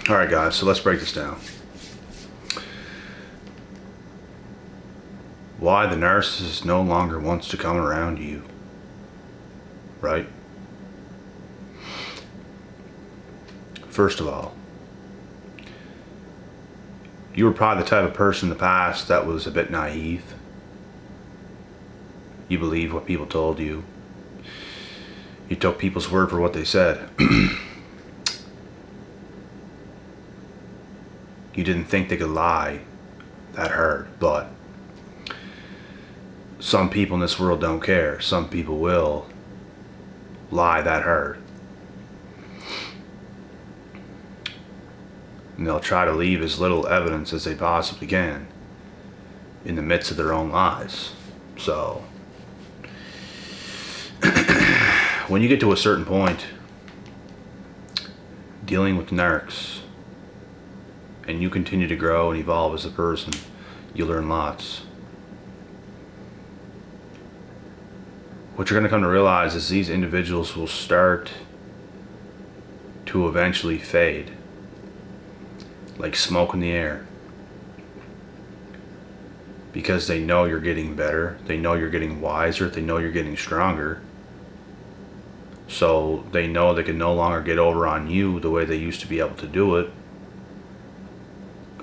Alright guys, so let's break this down. Why the narcissist no longer wants to come around you. Right? First of all, you were probably the type of person in the past that was a bit naive. You believed what people told you. You took people's word for what they said. You didn't think they could lie that hard, but some people in this world don't care. Some people will lie that hard. And they'll try to leave as little evidence as they possibly can in the midst of their own lies. So, when you get to a certain point dealing with narcs, and you continue to grow and evolve as a person, you learn lots. What you're going to come to realize is these individuals will start to eventually fade, like smoke in the air, because they know you're getting better, they know you're getting wiser, they know you're getting stronger, so they know they can no longer get over on you the way they used to be able to do it.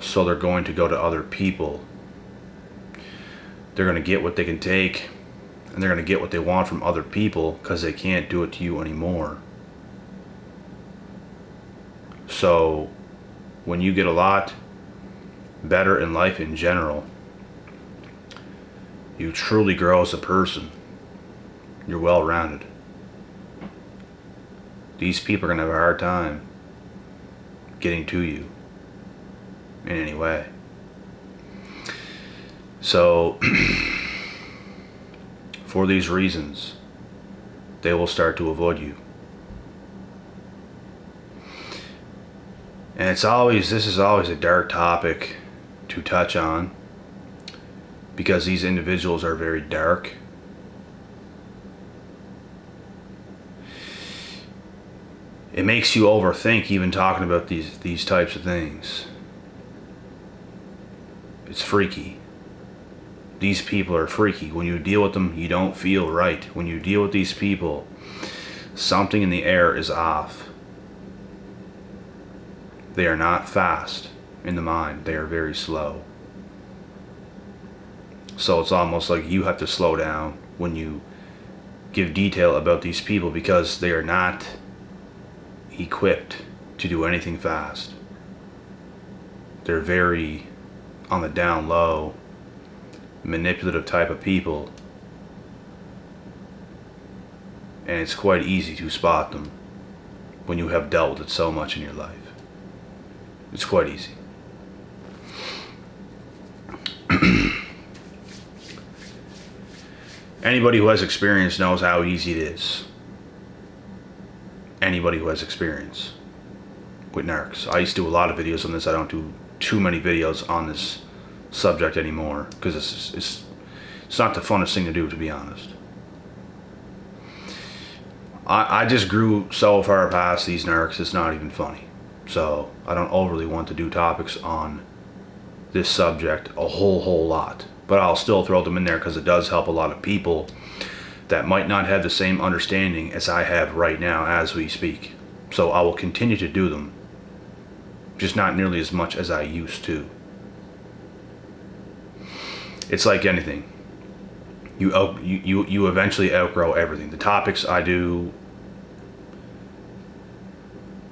So they're going to go to other people. They're going to get what they can take, and they're going to get what they want from other people because they can't do it to you anymore. So when you get a lot better in life in general, you truly grow as a person. You're well-rounded. These people are going to have a hard time getting to you in any way. So for these reasons, they will start to avoid you. And this is always a dark topic to touch on, because these individuals are very dark. It makes you overthink even talking about these types of things. It's freaky. These people are freaky. When you deal with them, you don't feel right. When you deal with these people, something in the air is off. They are not fast in the mind. They are very slow. So it's almost like you have to slow down when you give detail about these people, because they are not equipped to do anything fast. They're very on the down low, manipulative type of people, and it's quite easy to spot them when you have dealt with it so much in your life. It's quite easy. Anybody who has experience knows how easy it is. Anybody who has experience with narcs. I used to do a lot of videos on this. I don't do too many videos on this subject anymore, because it's not the funnest thing to do, to be honest. I just grew so far past these narcs, it's not even funny. So I don't overly want to do topics on this subject a whole lot, but I'll still throw them in there because it does help a lot of people that might not have the same understanding as I have right now as we speak. So I will continue to do them, just not nearly as much as I used to. It's like anything. You eventually outgrow everything. The topics I do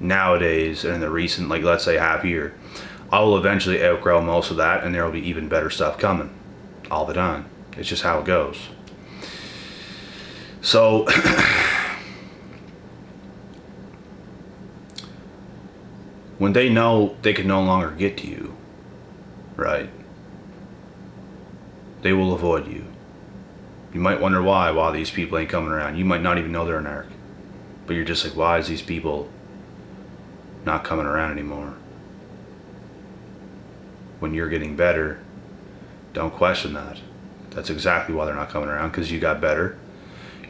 nowadays and in the recent, like let's say half year, I will eventually outgrow most of that, and there will be even better stuff coming all the time. It's just how it goes. So when they know they can no longer get to you, right, they will avoid you. You might wonder why these people ain't coming around. You might not even know they're a narc, but you're just like, why is these people not coming around anymore? When you're getting better, don't question that. That's exactly why they're not coming around, because you got better.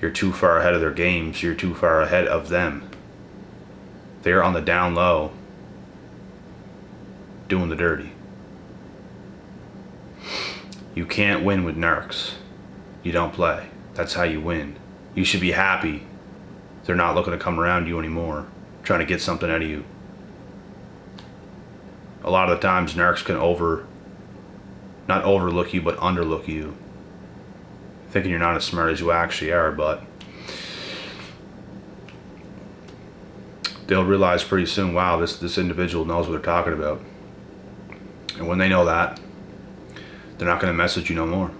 You're too far ahead of their games. You're too far ahead of them. They're on the down low. doing the dirty. You can't win with narcs. You don't play. That's how you win. You should be happy they're not looking to come around you anymore, trying to get something out of you. A lot of the times narcs can not overlook you, but underlook you, thinking you're not as smart as you actually are, but they'll realize pretty soon, wow, this individual knows what they're talking about. And when they know that, they're not going to mess with you no more.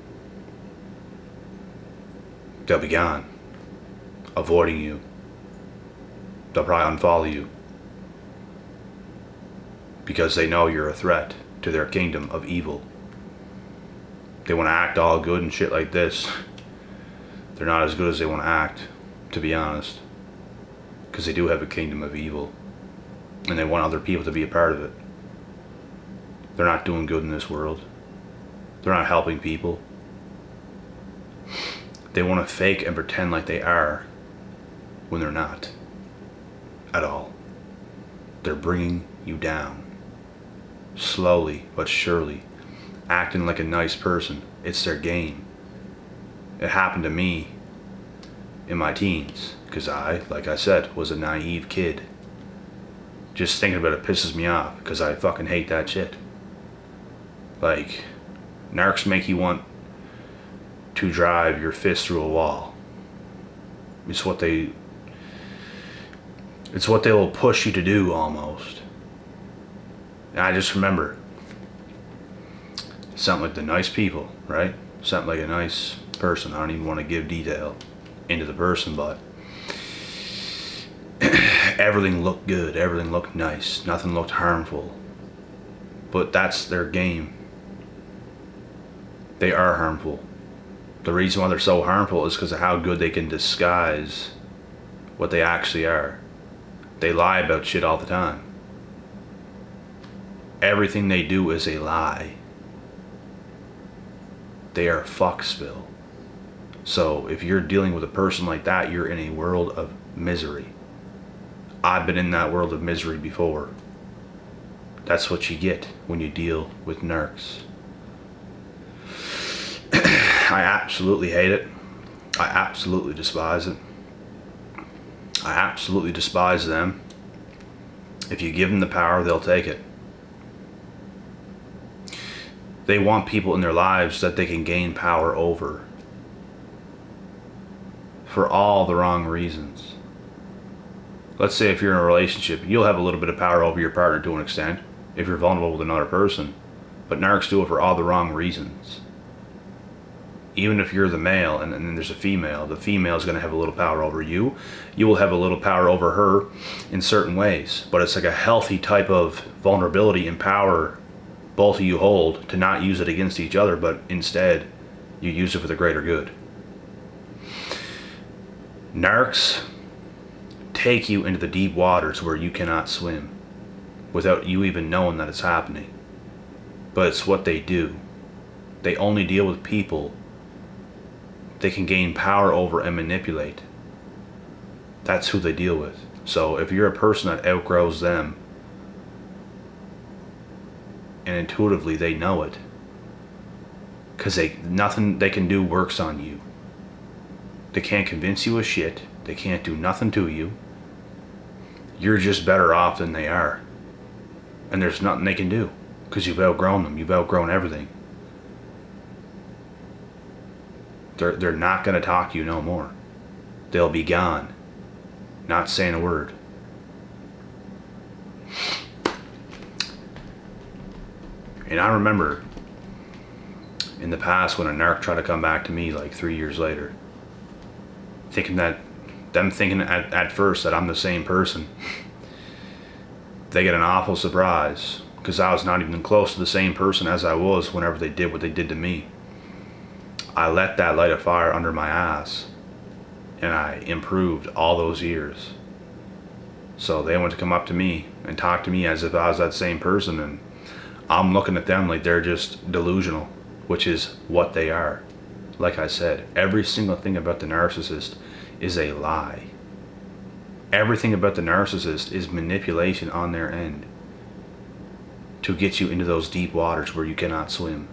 They'll be gone, avoiding you. They'll probably unfollow you because they know you're a threat to their kingdom of evil. They want to act all good and shit like this. They're not as good as they want to act, to be honest, because they do have a kingdom of evil and they want other people to be a part of it. They're not doing good in this world. They're not helping people. They want to fake and pretend like they are when they're not at all. They're bringing you down, slowly but surely, acting like a nice person. It's their game. It happened to me in my teens, because I, like I said, was a naive kid. Just thinking about it pisses me off, because I fucking hate that shit. Like, narcs make you want to drive your fist through a wall. It's what they will push you to do, almost. And I just remember, something like the nice people, right? Something like a nice person. I don't even want to give detail into the person, but everything looked good, everything looked nice, nothing looked harmful. But that's their game. They are harmful. The reason why they're so harmful is because of how good they can disguise what they actually are. They lie about shit all the time. Everything they do is a lie. They are fuckspill. So if you're dealing with a person like that, you're in a world of misery. I've been in that world of misery before. That's what you get when you deal with narcs. I absolutely hate it. I absolutely despise it. I absolutely despise them. If you give them the power, they'll take it. They want people in their lives that they can gain power over for all the wrong reasons. Let's say if you're in a relationship, you'll have a little bit of power over your partner to an extent if you're vulnerable with another person, but narcs do it for all the wrong reasons. Even if you're the male and then there's a female, the female is going to have a little power over you. You will have a little power over her in certain ways, but it's like a healthy type of vulnerability and power both of you hold, to not use it against each other, but instead you use it for the greater good. Narcs take you into the deep waters where you cannot swim without you even knowing that it's happening. But it's what they do. They only deal with people they can gain power over and manipulate. That's who they deal with. So if you're a person that outgrows them, and intuitively they know it, because nothing they can do works on you. They can't convince you of shit. They can't do nothing to you. You're just better off than they are. And there's nothing they can do, because you've outgrown them. You've outgrown everything. They're not going to talk to you no more. They'll be gone, not saying a word. And I remember in the past when a narc tried to come back to me like 3 years later, thinking at first that I'm the same person. They get an awful surprise, because I was not even close to the same person as I was whenever they did what they did to me. I let that light a fire under my ass, and I improved all those years. So they went to come up to me and talk to me as if I was that same person, and I'm looking at them like they're just delusional, which is what they are. Like I said, every single thing about the narcissist is a lie. Everything about the narcissist is manipulation on their end to get you into those deep waters where you cannot swim.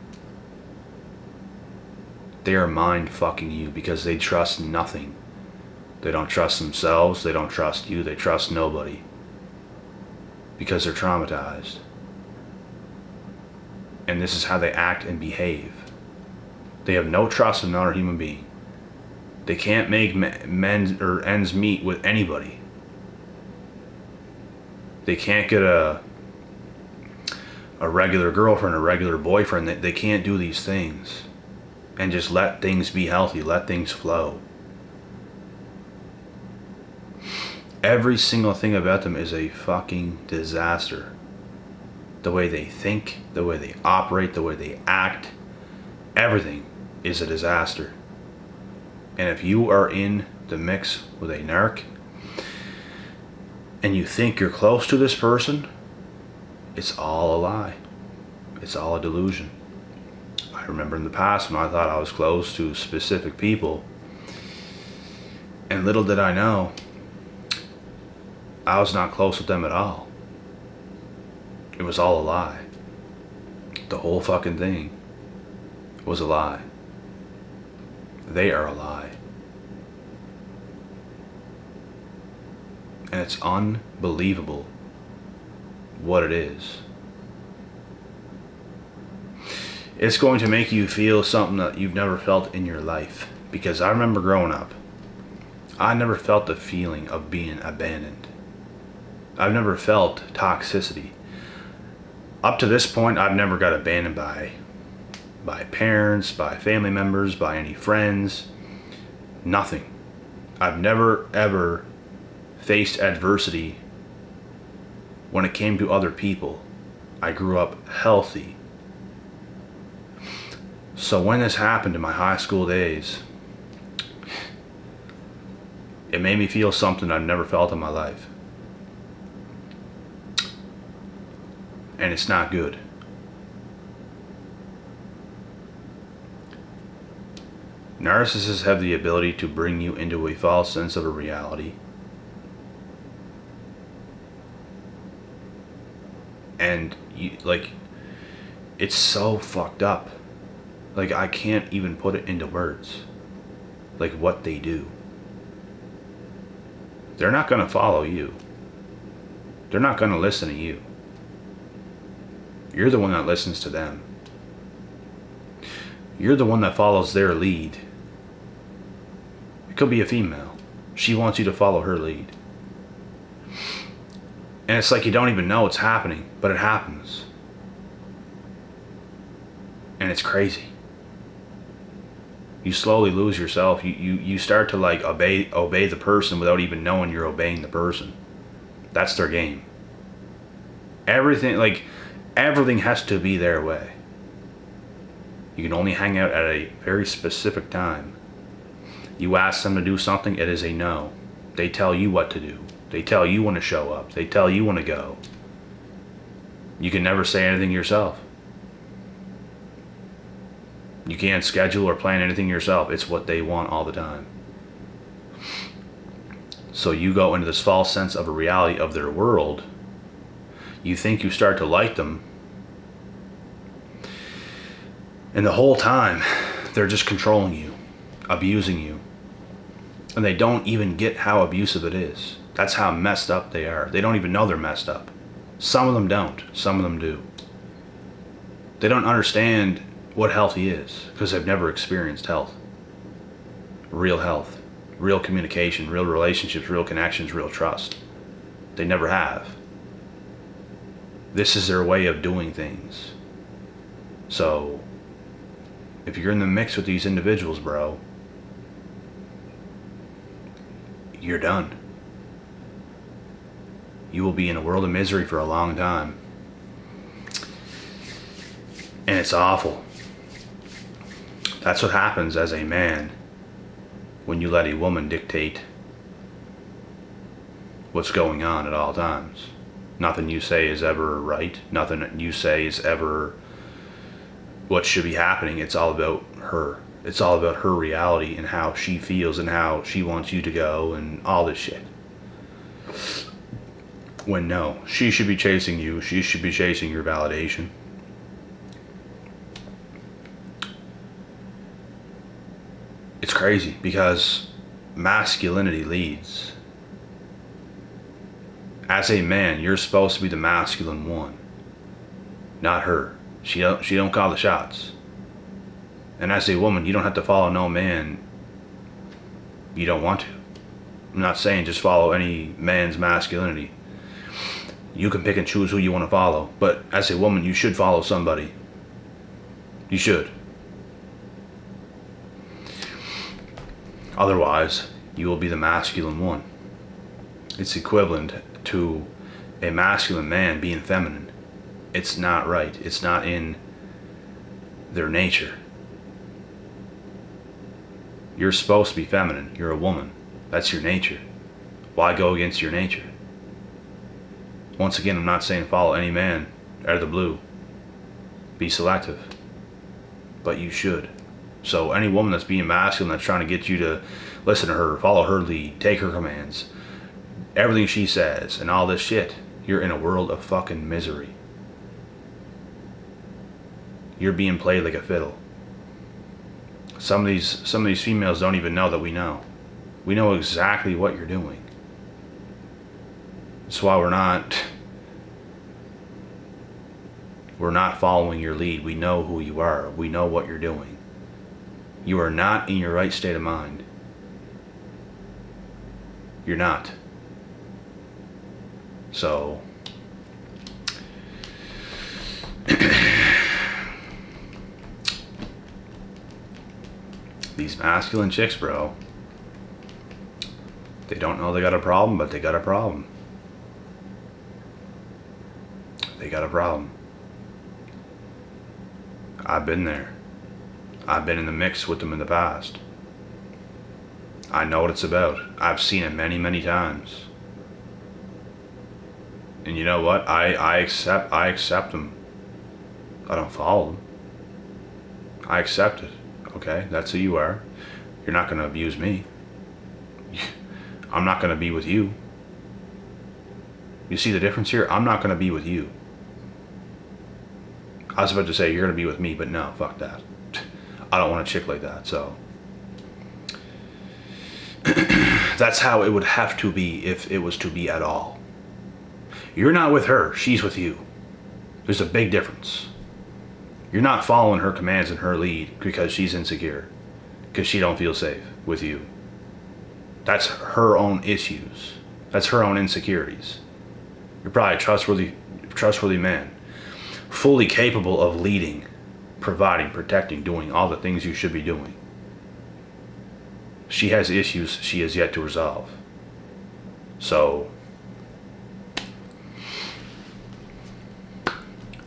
They are mind fucking you because they trust nothing. They don't trust themselves, they don't trust you, they trust nobody. Because they're traumatized. And this is how they act and behave. They have no trust in another human being. They can't make ends meet with anybody. They can't get a regular girlfriend, a regular boyfriend. They can't do these things and just let things be healthy, let things flow. Every single thing about them is a fucking disaster. The way they think, the way they operate, the way they act, everything is a disaster. And if you are in the mix with a narc and you think you're close to this person, it's all a lie. It's all a delusion. I remember in the past when I thought I was close to specific people, and little did I know, I was not close with them at all. It was all a lie. The whole fucking thing was a lie. They are a lie. And it's unbelievable what it is. It's going to make you feel something that you've never felt in your life. Because I remember growing up, I never felt the feeling of being abandoned. I've never felt toxicity. Up to this point, I've never got abandoned by parents, by family members, by any friends. Nothing. I've never ever faced adversity when it came to other people. I grew up healthy. So when this happened in my high school days, it made me feel something I've never felt in my life. And it's not good. Narcissists have the ability to bring you into a false sense of a reality. And it's so fucked up. Like, I can't even put it into words. Like, what they do. They're not going to follow you. They're not going to listen to you. You're the one that listens to them. You're the one that follows their lead. It could be a female. She wants you to follow her lead. And it's like you don't even know it's happening, but it happens. And it's crazy. You slowly lose yourself. You start to like obey the person without even knowing you're obeying the person. That's their game. Everything has to be their way. You can only hang out at a very specific time. You ask them to do something, it is a no. They tell you what to do. They tell you when to show up. They tell you when to go. You can never say anything yourself. You can't schedule or plan anything yourself. It's what they want all the time. So you go into this false sense of a reality of their world. You think you start to like them. And the whole time, they're just controlling you, abusing you. And they don't even get how abusive it is. That's how messed up they are. They don't even know they're messed up. Some of them don't. Some of them do. They don't understand what healthy is because they've never experienced health. Real communication, real relationships, real connections, real trust. They never have. This is their way of doing things. So, if you're in the mix with these individuals, bro, you're done. You will be in a world of misery for a long time. And it's awful. That's what happens as a man when you let a woman dictate what's going on at all times. Nothing you say is ever right. Nothing you say is ever what should be happening. It's all about her. It's all about her reality and how she feels and how she wants you to go and all this shit. When no, she should be chasing you. She should be chasing your validation. It's crazy because masculinity leads. As a man, you're supposed to be the masculine one, not her. She don't call the shots. And as a woman, you don't have to follow no man you don't want to. I'm not saying just follow any man's masculinity. You can pick and choose who you want to follow, but as a woman, you should follow somebody. You should. Otherwise, you will be the masculine one. It's equivalent to a masculine man being feminine. It's not right. It's not in their nature. You're supposed to be feminine. You're a woman. That's your nature. Why go against your nature? Once again, I'm not saying follow any man out of the blue. Be selective. But you should. So any woman that's being masculine, that's trying to get you to listen to her, follow her lead, take her commands, everything she says, and all this shit, you're in a world of fucking misery. You're being played like a fiddle. Some of these females don't even know that we know. We know exactly what you're doing. That's why we're not following your lead. We know who you are. We know what you're doing. You are not in your right state of mind. You're not. So these masculine chicks, bro, they don't know they got a problem, but they got a problem. They got a problem. I've been there. I've been in the mix with them in the past. I know what it's about. I've seen it many, many times. And you know what? I accept them. I don't follow them. I accept it. Okay, that's who you are. You're not going to abuse me. I'm not going to be with you. You see the difference here? I'm not going to be with you. I was about to say you're going to be with me, but no, fuck that. I don't want a chick like that, so. That's how it would have to be if it was to be at all. You're not with her, she's with you. There's a big difference. You're not following her commands and her lead because she's insecure, because she don't feel safe with you. That's her own issues. That's her own insecurities. You're probably a trustworthy man, fully capable of leading, providing, protecting, doing all the things you should be doing. She has issues she has yet to resolve. So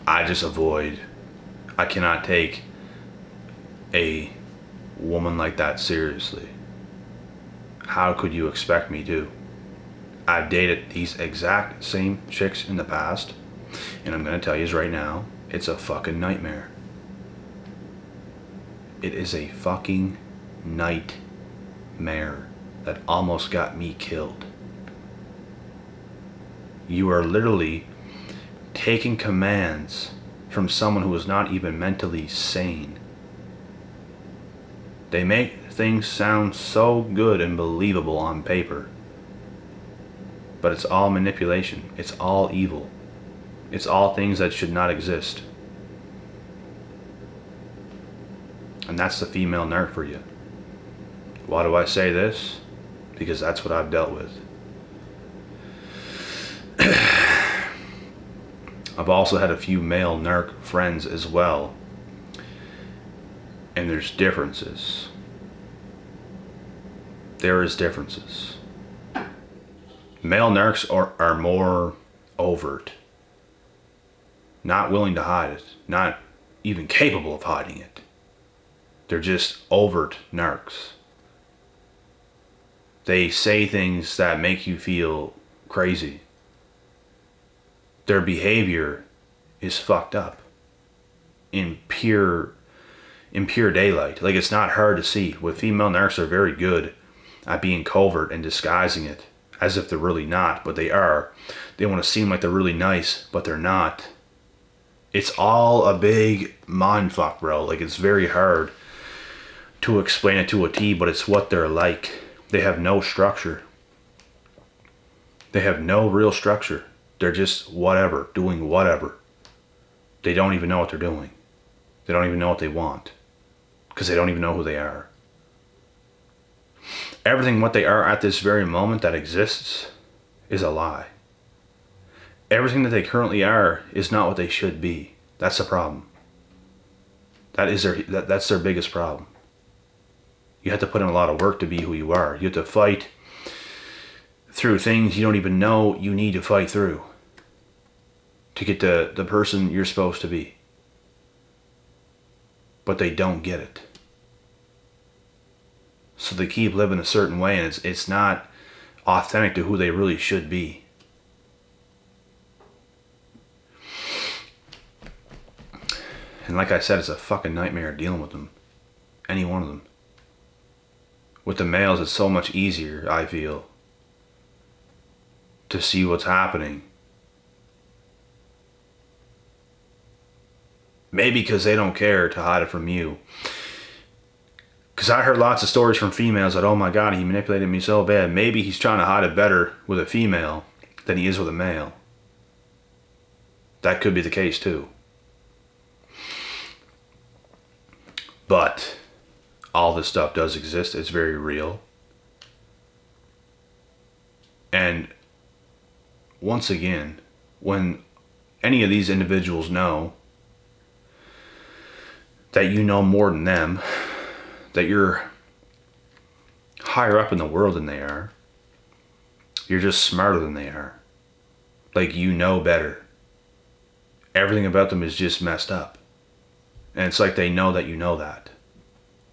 I just avoid. I cannot take a woman like that seriously. How could you expect me to? I've dated these exact same chicks in the past, and I'm going to tell you right now, it's a fucking nightmare. It is a fucking nightmare that almost got me killed. You are literally taking commands from someone who is not even mentally sane. They make things sound so good and believable on paper, but it's all manipulation. It's all evil. It's all things that should not exist. And that's the female narc for you. Why do I say this? Because that's what I've dealt with. I've also had a few male narc friends as well. And there's differences. There is differences. Male narcs are more overt. Not willing to hide it. Not even capable of hiding it. They're just overt narcs. They say things that make you feel crazy. Their behavior is fucked up. In pure daylight. Like, it's not hard to see. With female narcs, are very good at being covert and disguising it as if they're really not, but they are. They want to seem like they're really nice, but they're not. It's all a big mind fuck, bro. Like, it's very hard to explain it to a T, but it's what they're like. They have no structure. They have no real structure. They're just whatever, doing whatever. They don't even know what they're doing. They don't even know what they want, because they don't even know who they are. Everything what they are at this very moment that exists is a lie. Everything that they currently are is not what they should be. That's the problem. That's their biggest problem. You have to put in a lot of work to be who you are. You have to fight through things you don't even know you need to fight through to get to the person you're supposed to be. But they don't get it. So they keep living a certain way, and it's not authentic to who they really should be. And like I said, it's a fucking nightmare dealing with them. Any one of them. With the males, it's so much easier, I feel, to see what's happening. Maybe because they don't care to hide it from you. Because I heard lots of stories from females that, oh my God, he manipulated me so bad. Maybe he's trying to hide it better with a female than he is with a male. That could be the case too. But all this stuff does exist. It's very real. And once again, when any of these individuals know that you know more than them, that you're higher up in the world than they are, you're just smarter than they are. Like, you know better. Everything about them is just messed up. And it's like they know that you know that.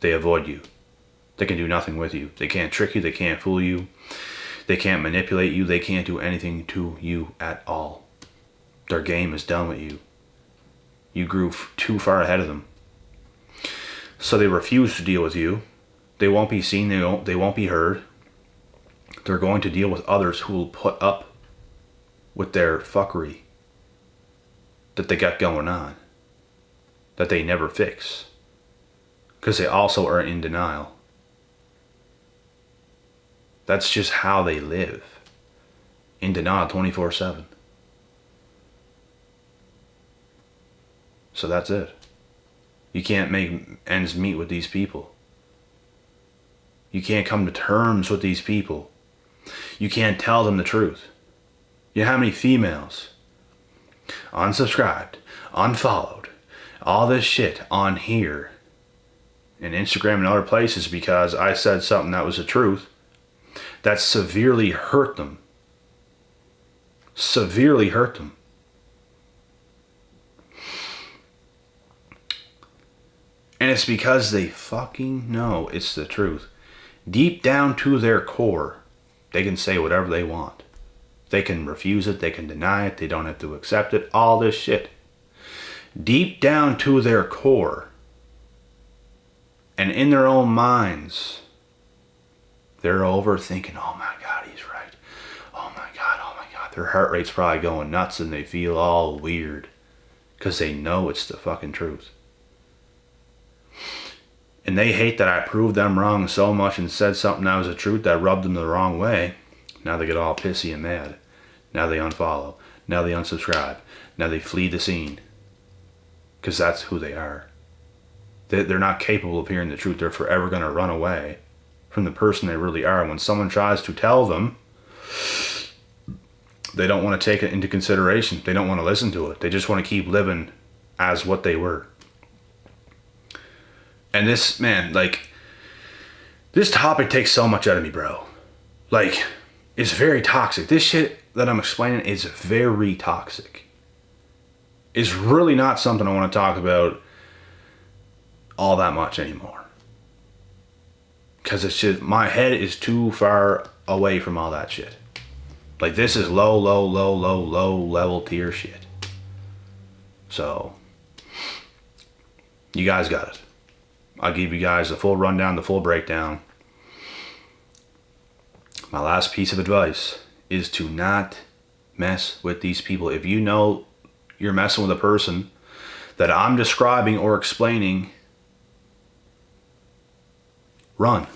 They avoid you. They can do nothing with you. They can't trick you. They can't fool you. They can't manipulate you. They can't do anything to you at all. Their game is done with you. You grew too far ahead of them. So they refuse to deal with you. They won't be seen. They won't be heard. They're going to deal with others who will put up with their fuckery that they got going on, that they never fix, because they also are in denial. That's just how they live. In denial 24/7. So that's it. You can't make ends meet with these people. You can't come to terms with these people. You can't tell them the truth. You know how many females unsubscribed, unfollowed, all this shit on here and Instagram and other places because I said something that was the truth that severely hurt them. Severely hurt them. And it's because they fucking know it's the truth. Deep down to their core, they can say whatever they want. They can refuse it, they can deny it, they don't have to accept it, all this shit. Deep down to their core, and in their own minds, they're overthinking, oh my God, he's right. Oh my God. Their heart rate's probably going nuts and they feel all weird because they know it's the fucking truth. And they hate that I proved them wrong so much and said something that was the truth that rubbed them the wrong way. Now they get all pissy and mad. Now they unfollow. Now they unsubscribe. Now they flee the scene. Because that's who they are. They're not capable of hearing the truth. They're forever going to run away from the person they really are. When someone tries to tell them, they don't want to take it into consideration. They don't want to listen to it. They just want to keep living as what they were. And this, man, like, this topic takes so much out of me, bro. Like, it's very toxic. This shit that I'm explaining is very toxic. It's really not something I want to talk about all that much anymore. Because it's just, my head is too far away from all that shit. Like, this is low level tier shit. So, you guys got it. I'll give you guys the full rundown, the full breakdown. My last piece of advice is to not mess with these people. If you know you're messing with a person that I'm describing or explaining, run.